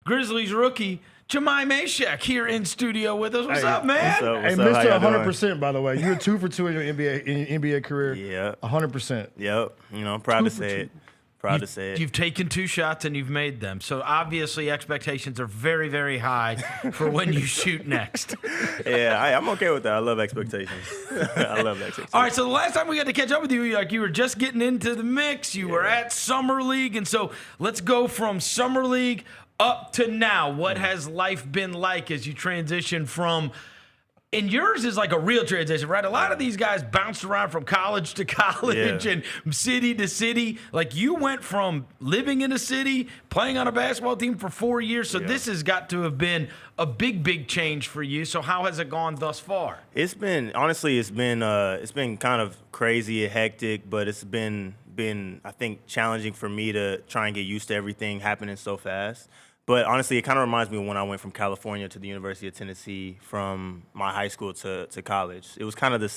Grizzlies rookie Jahmai Mashack here in studio with us. What's up, man? What's up? Hey, Mr. 100%, by the way. You're 2 for 2 in your NBA career. Yeah. 100%. Yep. I'm proud to say it. Proud to say it. You've taken 2 shots and you've made them. So obviously expectations are very, very high for when you shoot next. Yeah, I'm okay with that. I love expectations. I love expectations. All right, so the last time we got to catch up with you, you were just getting into the mix. You were at Summer League. And so let's go from Summer League up to now. What has life been like as you transition from – and yours is like a real transition, right? A lot of these guys bounced around from college to college and city to city. Like you went from living in a city, playing on a basketball team for 4 years. So this has got to have been a big, big change for you. So how has it gone thus far? It's been kind of crazy and hectic, but it's been I think challenging for me to try and get used to everything happening so fast. But honestly, it kind of reminds me of when I went from California to the University of Tennessee from my high school to college. It was kind of a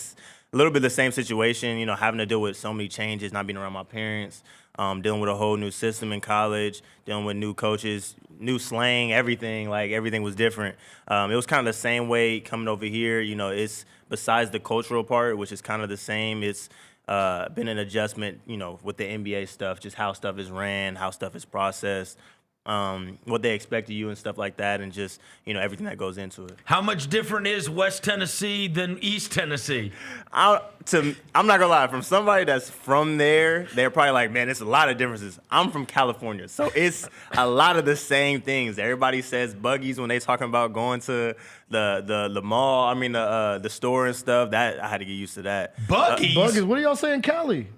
little bit the same situation, having to deal with so many changes, not being around my parents, dealing with a whole new system in college, dealing with new coaches, new slang, everything. Like everything was different. It was kind of the same way coming over here. It's besides the cultural part, which is kind of the same. It's been an adjustment, with the NBA stuff, just how stuff is ran, how stuff is processed. What they expect of you and stuff like that, and just everything that goes into it. How much different is West Tennessee than East Tennessee? I'm not gonna lie. From somebody that's from there, they're probably like, man, it's a lot of differences. I'm from California, so it's a lot of the same things. Everybody says buggies when they talking about going to the mall. I mean the store and stuff. That I had to get used to that. Buggies. Buggies. What do y'all say in Cali?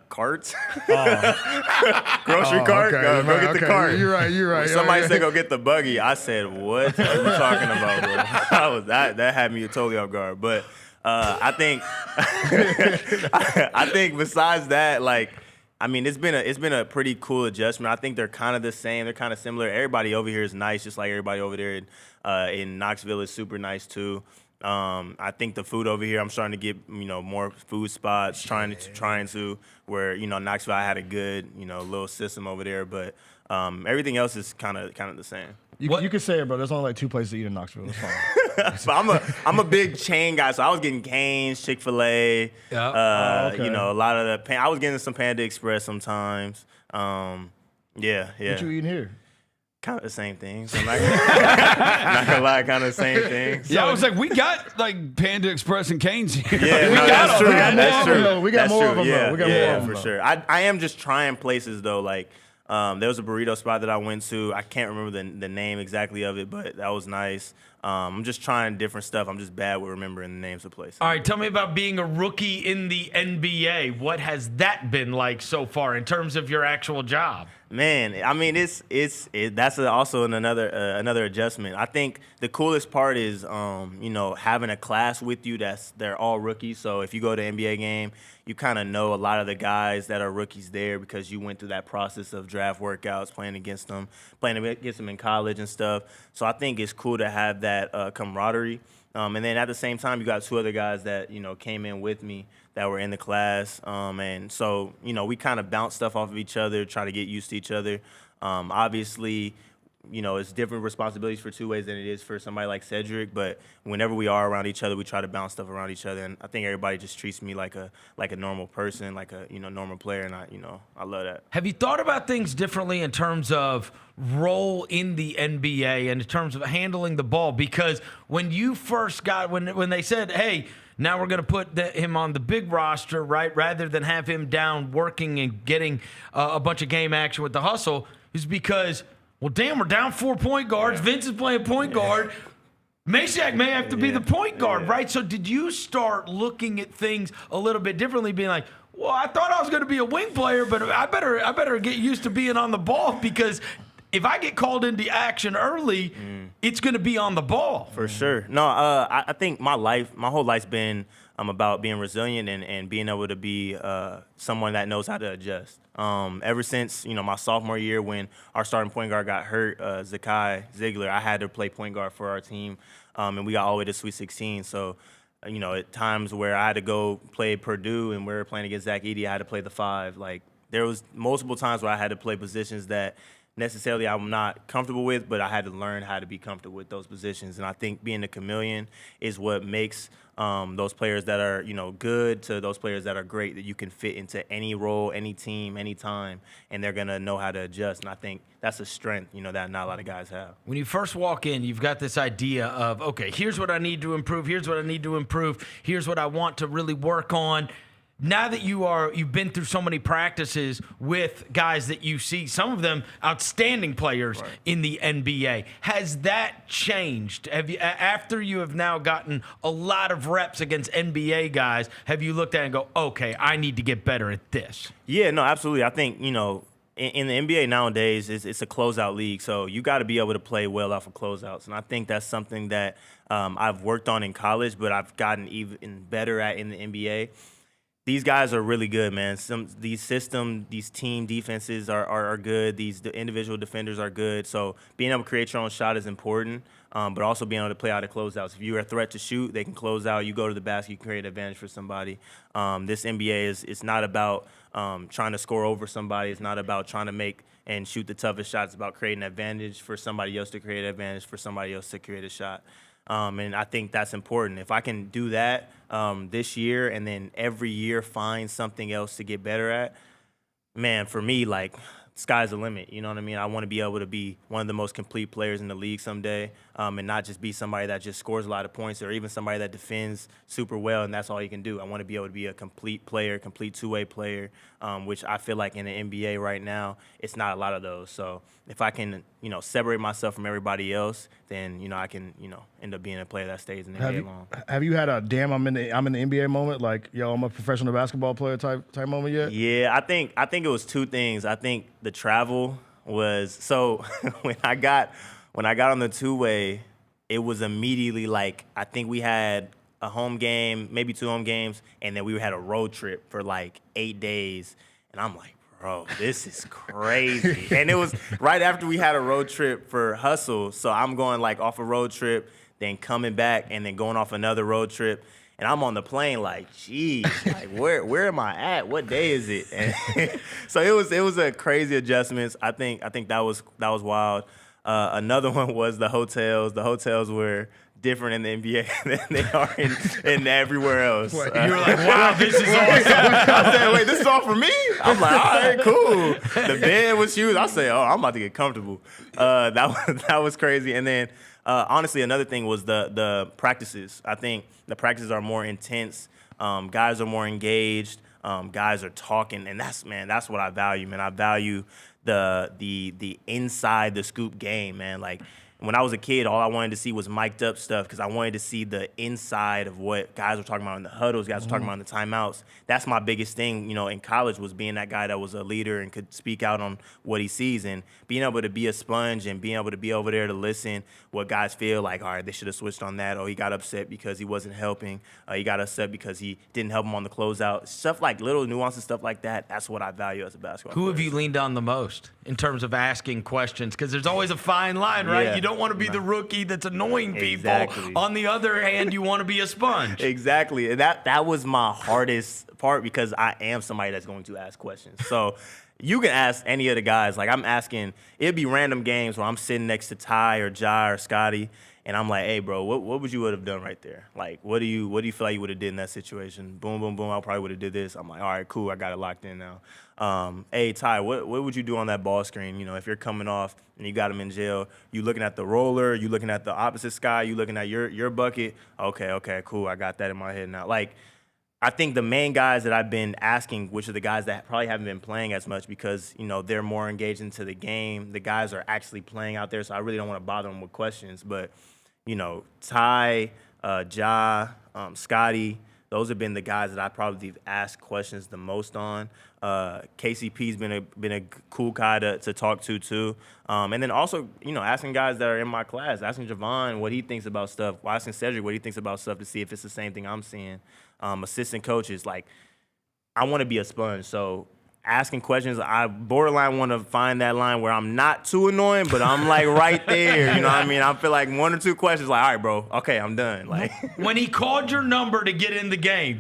Carts. Grocery cart. Okay. Go get the cart. You're right. When somebody said go get the buggy, I said, what are you talking about, bro? That had me totally off guard. But I think I think besides that, it's been a pretty cool adjustment. I think they're kind of the same. They're kind of similar. Everybody over here is nice, just like everybody over there in Knoxville is super nice too. I think the food over here, I'm starting to get more food spots. Trying to where Knoxville, I had a good little system over there, but everything else is kind of the same. You can say it, bro. There's only like 2 places to eat in Knoxville. That's fine. But I'm a big chain guy, so I was getting Cane's, Chick-fil-A. Okay. A lot of I was getting some Panda Express sometimes. Yeah. What you eating here? Kind of the same things. I'm not gonna lie, kind of the same things. Yeah, I was like, we got like Panda Express and Cane's here. Yeah, that's true. That's true. We got more of them, though. We got more of them, for sure. I am just trying places though. Like there was a burrito spot that I went to. I can't remember the name exactly of it, but that was nice. I'm just trying different stuff. I'm just bad with remembering the names of places. All right, tell me about being a rookie in the NBA. What has that been like so far in terms of your actual job? Man, I mean, that's also another adjustment. I think the coolest part is, having a class with you they're all rookies. So if you go to an NBA game, you kind of know a lot of the guys that are rookies there because you went through that process of draft workouts, playing against them in college and stuff. So I think it's cool to have that camaraderie. And then at the same time, you got 2 other guys that came in with me that were in the class, and so we kind of bounce stuff off of each other, try to get used to each other. Obviously, it's different responsibilities for 2 ways than it is for somebody like Cedric. But whenever we are around each other, we try to bounce stuff around each other, and I think everybody just treats me like a normal person, like a normal player, and I love that. Have you thought about things differently in terms of role in the NBA and in terms of handling the ball? Because when you first when they said, hey, now we're going to put him on the big roster, right, rather than have him down working and getting a bunch of game action with the hustle, is because, well, damn, we're down 4 point guards. Yeah. Vince is playing point guard. Mashack may have to be the point guard, right? So did you start looking at things a little bit differently, being like, well, I thought I was going to be a wing player, but I better get used to being on the ball because if I get called into action early, it's going to be on the ball. For sure. No, I think my whole life's been about being resilient and being able to be someone that knows how to adjust. Ever since my sophomore year when our starting point guard got hurt, Zakai Ziegler, I had to play point guard for our team, and we got all the way to Sweet 16. So, at times where I had to go play Purdue and we were playing against Zach Edey, I had to play the 5. Like there was multiple times where I had to play positions that necessarily I'm not comfortable with, but I had to learn how to be comfortable with those positions. And I think being a chameleon is what makes those players that are, good to those players that are great, that you can fit into any role, any team, any time, and they're going to know how to adjust. And I think that's a strength, that not a lot of guys have. When you first walk in, you've got this idea of, okay, here's what I need to improve. Here's what I need to improve. Here's what I want to really work on. Now that you've been through so many practices with guys that you see, some of them outstanding players in the NBA, has that changed? Have you, after you have now gotten a lot of reps against NBA guys, have you looked at it and go, okay, I need to get better at this? Yeah, no, absolutely. I think, in the NBA nowadays, it's a closeout league, so you got to be able to play well off of closeouts. And I think that's something that I've worked on in college, but I've gotten even better at in the NBA. These guys are really good, man. These team defenses are good. The individual defenders are good. So being able to create your own shot is important, but also being able to play out of closeouts. If you're a threat to shoot, they can close out. You go to the basket, you can create an advantage for somebody. This NBA it's not about trying to score over somebody. It's not about trying to make and shoot the toughest shots. It's about creating an advantage for somebody else to create an advantage for somebody else to create a shot. And I think that's important. If I can do that this year and then every year find something else to get better at, man, for me, like, sky's the limit. You know what I mean? I want to be able to be one of the most complete players in the league someday, and not just be somebody that just scores a lot of points or even somebody that defends super well and that's all you can do. I want to be able to be a complete player, complete two-way player, which I feel like in the NBA right now, it's not a lot of those. So if I can, separate myself from everybody else, then, I can, end up being a player that stays in the NBA long. Have you had a damn I'm in the NBA moment, like, yo, I'm a professional basketball player type moment yet? Yeah, I think it was two things. I think the travel was so when I got on the two-way, it was immediately like I think we had a home game, maybe 2 home games, and then we had a road trip for like 8 days, and I'm like, bro, this is crazy. And it was right after we had a road trip for Hustle, so I'm going like off a road trip, then coming back, and then going off another road trip. And I'm on the plane like, geez, like where am I at? What day is it? And so it was a crazy adjustments. I think that was wild. Another one was the hotels. The hotels were different in the NBA than they are in everywhere else. You were like, wow, this is awesome. I said, wait, this is all for me? I'm like, all right, cool. The bed was huge. I say, oh, I'm about to get comfortable. That was crazy. And then honestly, another thing was the practices. I think the practices are more intense. Guys are more engaged. Guys are talking, and that's what I value, man. I value the inside the scoop game, man. Like, when I was a kid, all I wanted to see was mic'd up stuff because I wanted to see the inside of what guys were talking about in the huddles, guys were talking about in the timeouts. That's my biggest thing, in college, was being that guy that was a leader and could speak out on what he sees, and being able to be a sponge and being able to be over there to listen what guys feel like, all right, they should have switched on that, or he got upset because he wasn't helping, he got upset because he didn't help him on the closeout. Stuff like little nuances, stuff like that, that's what I value as a basketball player. Who have you leaned on the most in terms of asking questions? Because there's always a fine line, right? Yeah. You don't want to be the rookie that's annoying people. Exactly. On the other hand, you want to be a sponge. Exactly. And that was my hardest part because I am somebody that's going to ask questions. So you can ask any of the guys. Like, I'm asking, it'd be random games where I'm sitting next to Ty or Ja or Scotty, and I'm like, hey, bro, what would you have done right there? Like, what do you feel like you would have did in that situation? Boom, boom, boom, I probably would have did this. I'm like, all right, cool, I got it locked in now. Hey, Ty, what would you do on that ball screen? If you're coming off and you got him in jail, you looking at the roller, you looking at the opposite sky, you looking at your bucket. Okay, cool, I got that in my head now. Like, I think the main guys that I've been asking, which are the guys that probably haven't been playing as much because, they're more engaged into the game. The guys are actually playing out there, so I really don't want to bother them with questions. But, Ty, Ja, Scotty, those have been the guys that I probably asked questions the most on. KCP's been a cool guy to talk to too. And then also, asking guys that are in my class, asking Javon what he thinks about stuff, asking Cedric what he thinks about stuff to see if it's the same thing I'm seeing. Assistant coaches, like, I want to be a sponge. So asking questions. I borderline want to find that line where I'm not too annoying, but I'm like right there. You know what I mean? I feel like 1 or 2 questions, like, all right, bro, okay, I'm done. Like when he called your number to get in the game,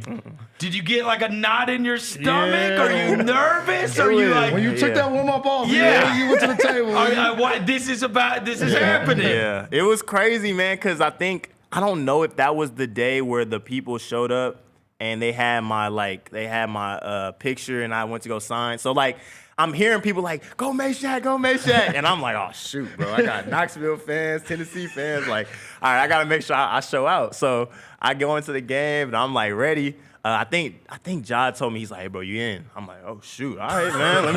did you get like a knot in your stomach? Yeah. Are you nervous? Are you like when you took that warm up off? Yeah. You went to the table. This is happening. Yeah, it was crazy, man, because I don't know if that was the day where the people showed up and they had my picture and I went to go sign. So like I'm hearing people like, go Mashack, go Mashack. And I'm like, oh shoot, bro. I got Knoxville fans, Tennessee fans. Like, all right, I gotta make sure I show out. So I go into the game and I'm like ready. I think John told me, he's like, hey, bro, you in? I'm like, oh shoot, all right, man, let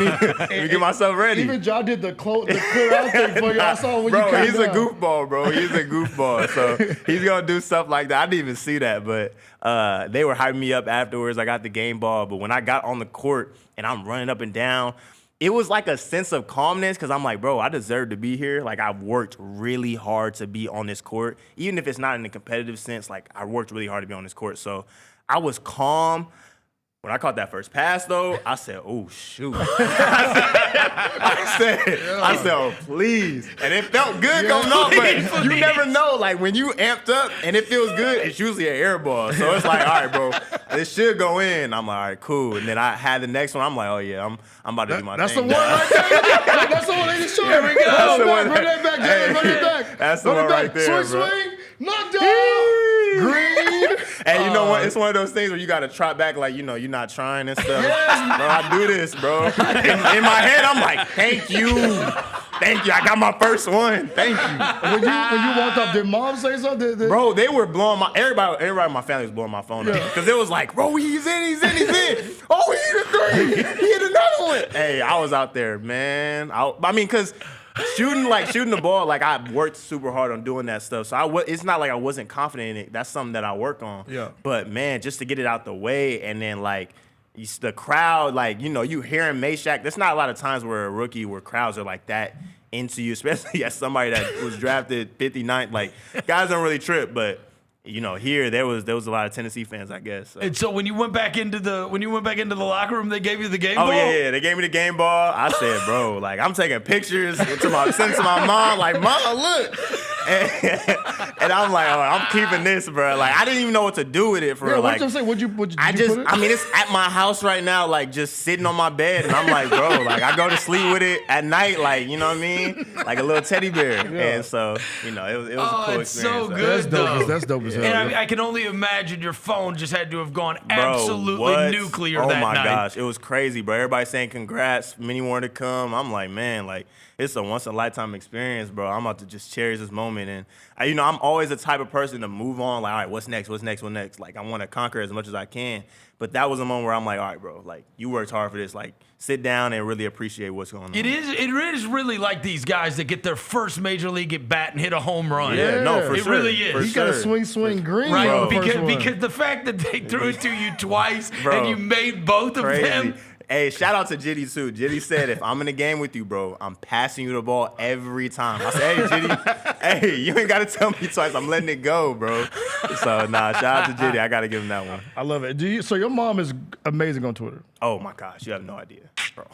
me get myself ready. Even John did the clear out thing for you. I saw when bro, you came he's down. a goofball, bro. He's a goofball. So he's gonna do stuff like that. I didn't even see that, but they were hyping me up afterwards. I got the game ball, but when I got on the court and I'm running up and down, it was like a sense of calmness because I'm like, bro, I deserve to be here. Like, I've worked really hard to be on this court, even if it's not in a competitive sense. Like, I worked really hard to be on this court, so I was calm. When I caught that first pass, though, I said, oh, shoot. I said, oh, please. And it felt good going off, but you never know. Like, when you amped up and it feels good, it's usually an air ball. So it's like, all right, bro, this should go in. I'm like, all right, cool. And then I had the next one. I'm like, oh, yeah, I'm about to do my That's thing. the one right there. That's the one they just showed. Here we go. That's the one. Run Bring that back, Jay. Run it back. That's the Run it one back. right there, Swing, bro. swing. Knockdown. Green. Hey, you know what? It's one of those things where you got to trot back like, you're not trying and stuff. Bro, I do this, bro. In my head, I'm like, thank you. Thank you. I got my first one. Thank you. When you walked up, did mom say something? Bro, they were blowing everybody in my family was blowing my phone up. Because it was like, bro, he's in. Oh, he hit a 3. He hit another one. Hey, I was out there, man. I mean, because shooting the ball, like, I worked super hard on doing that stuff. So it's not like I wasn't confident in it. That's something that I work on. Yeah. But, man, just to get it out the way and then, like, the crowd, like, you hearing Mashack. There's not a lot of times where a rookie where crowds are like that into you, especially as somebody that was drafted 59th. Like, guys don't really trip, but here there was a lot of Tennessee fans, I guess. So. And so when you went back into the locker room, they gave you the game ball? Oh yeah, they gave me the game ball. I said, bro, like, I'm taking pictures, send to my mom, like, Mom, look. And I'm like, oh, I'm keeping this, bro. Like, I didn't even know what to do with it for. Yeah, like, what you say? Would you put it? I mean, it's at my house right now, like, just sitting on my bed, and I'm like, bro, like, I go to sleep with it at night, like, you know what I mean, like a little teddy bear. Yeah. And so, it was a cool experience. So good, That's dope as hell. And I can only imagine your phone just had to have gone absolutely nuclear that night. Oh my gosh, it was crazy, bro. Everybody saying congrats, many more to come. I'm like, man, like, it's a once in a lifetime experience, bro. I'm about to just cherish this moment. And I'm always the type of person to move on. Like, all right, what's next? Like, I want to conquer as much as I can. But that was a moment where I'm like, all right, bro, like, you worked hard for this. Like, sit down and really appreciate what's going on. It is really like these guys that get their first major league at bat and hit a home run. Yeah, no, for it sure. really is. You got a swing green, right? on the first one. Because the fact that they threw it to you twice Bro, and you made both of them. Hey, shout out to Jitty, too. Jitty said, if I'm in a game with you, bro, I'm passing you the ball every time. I said, hey, Jitty, hey, you ain't got to tell me twice. I'm letting it go, bro. So, shout out to Jitty. I got to give him that one. I love it. So your mom is amazing on Twitter. Oh, my gosh. You have no idea, bro.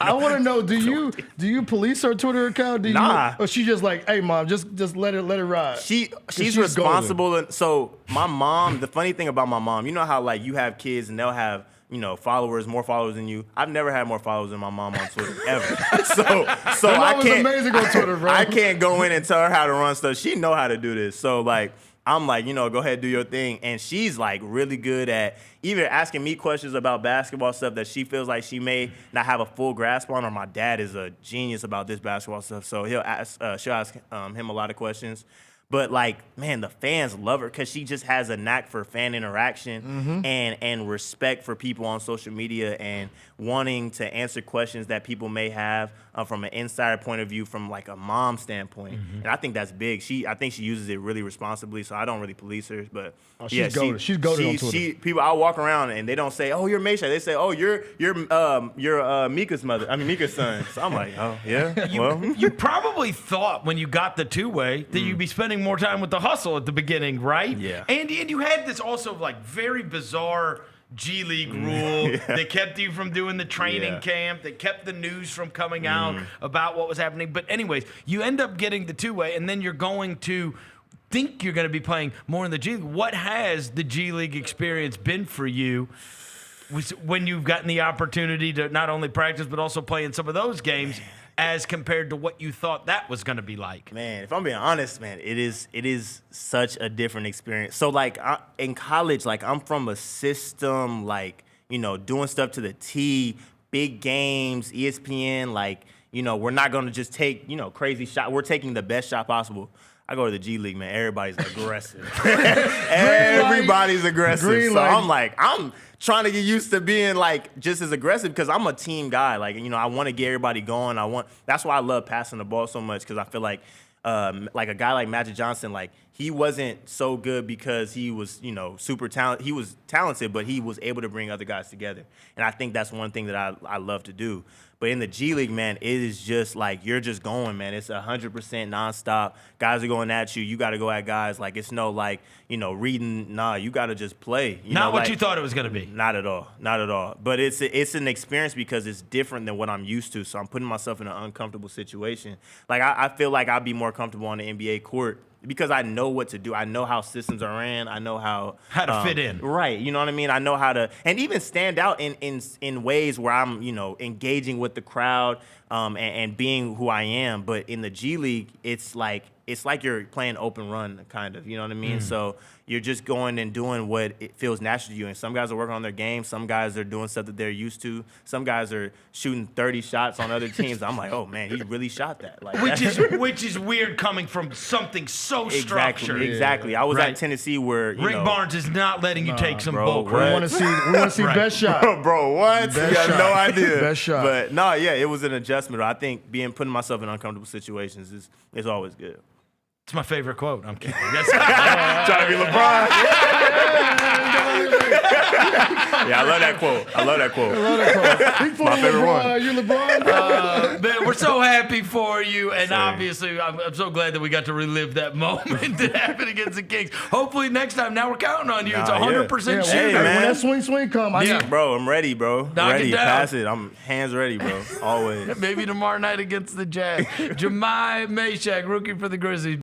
I want to know, do you police her Twitter account? Nah. Or she just like, hey, Mom, just let it ride? She's responsible. So my mom, the funny thing about my mom, you know how, like, you have kids and they'll have, more followers than you. I've never had more followers than my mom on Twitter ever. So I can't. Amazing on Twitter, bro. I can't go in and tell her how to run stuff. She know how to do this. So, like, I'm like, go ahead, do your thing. And she's, like, really good at either asking me questions about basketball stuff that she feels like she may not have a full grasp on, or my dad is a genius about this basketball stuff. So she'll ask him a lot of questions. But, like, man, the fans love her because she just has a knack for fan interaction and respect for people on social media and wanting to answer questions that people may have from an insider point of view, from, like, a mom standpoint. And I think that's big. I think she uses it really responsibly, so I don't really police her. But she's goated. She's goated on Twitter. People, I walk around and they don't say, oh, you're Mashack. They say, oh, you're Mika's mother. I mean, Mika's son. So I'm like, oh, yeah, You probably thought when you got the two-way that you'd be spending more time with the hustle at the beginning, right? Yeah. And you had this also, like, very bizarre G League rule. They kept you from doing the training Yeah. camp. They kept the news from coming out about what was happening. But anyways, you end up getting the two-way, and then you're going to think you're going to be playing more in the G League. What has the G League experience been for you when you've gotten the opportunity to not only practice but also play in some of those games as compared to what you thought that was going to be like? Man, if I'm being honest, man, it is such a different experience. So, like, in college, like, I'm from a system, like, you know, doing stuff to the T, big games, ESPN, like, you know, we're not going to just take, you know, crazy shot. We're taking the best shot possible. I go to the G League, man, everybody's aggressive. Everybody's aggressive. Green So light. I'm trying to get used to being, like, just as aggressive because I'm a team guy. Like, you know, I want to get everybody going. That's why I love passing the ball so much because I feel like a guy like Magic Johnson, like, he wasn't so good because he was, you know, super talented. He was talented, but he was able to bring other guys together. And I think that's one thing that I love to do. But in the G League, man, it is just like you're just going, man. It's 100% nonstop. Guys are going at you. You got to go at guys. Like, it's no, like, you know, reading. Nah, you got to just play. Not what like, you thought it was going to be. Not at all. Not at all. But it's an experience because it's different than what I'm used to. So I'm putting myself in an uncomfortable situation. Like, I feel like I'd be more comfortable on the NBA court because I know what to do. I know how systems are ran. I know how to fit in. Right. You know what I mean? I know how to and even stand out in ways where I'm, you know, engaging with the crowd and being who I am. But in the G League, it's like you're playing open run, kind of. You know what I mean? So you're just going and doing what it feels natural to you. And some guys are working on their game. Some guys are doing stuff that they're used to. Some guys are shooting 30 shots on other teams. I'm like, oh man, he really shot that. Like, Which is weird coming from something so structured. Exactly. I was Right. at Tennessee where Rick Barnes is not letting you take some bull bro, crap. We want to see Right. best shot. Bro, what? Best You got shot. no idea. Best shot. But no, yeah, it was an adjustment. I think putting myself in uncomfortable situations is always good. It's my favorite quote. I'm kidding. That's Trying to be LeBron. Yeah, I love that quote. My favorite one. You LeBron. man, we're so happy for you, and obviously, I'm so glad that we got to relive that moment that happened against the Kings. Hopefully, next time. Now we're counting on you. It's Nah, 100% Yeah, shooting. Hey, when man. that swing come, I Yeah. need Bro, I'm ready, bro. Knock it ready. down. Pass it. I'm hands ready, bro. Always. Maybe tomorrow night against the Jazz. Jahmai Mashack, rookie for the Grizzlies.